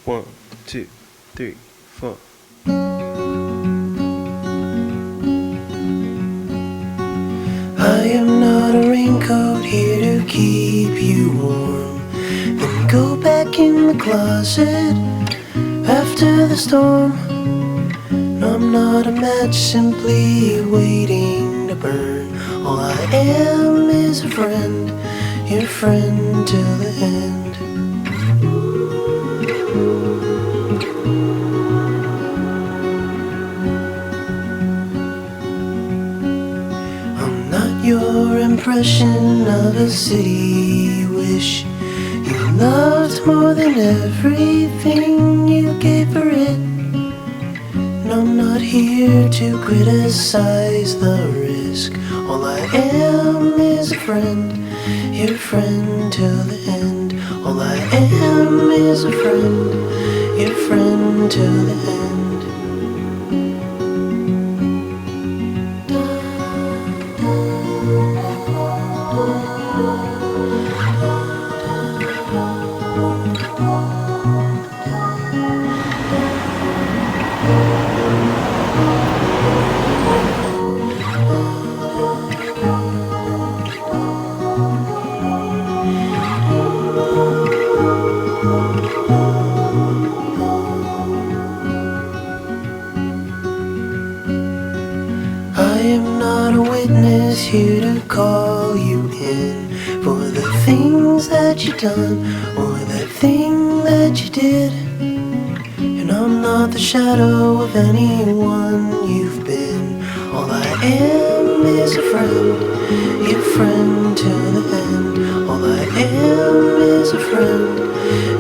1, 2, 3, 4. I am not a raincoat here to keep you warm. Then go back in the closet after the storm. No, I'm not a match simply waiting to burn. All I am is a friend, your friend till the end. I'm not your impression of a city wish you loved more than everything you gave for it. No, I'm not here to criticize the risk. All I am is a friend, your friend till the end. All I am is a friend, your friend till the end. I am not a witness here to call you in for the things that you done or that thing that you did. And I'm not the shadow of anyone you've been. All I am is a friend, your friend till the end. All I am is a friend,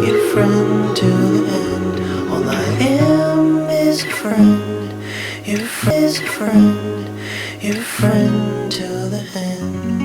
your friend till the end. All I am is a friend, your friend is a friend, your friend till the end.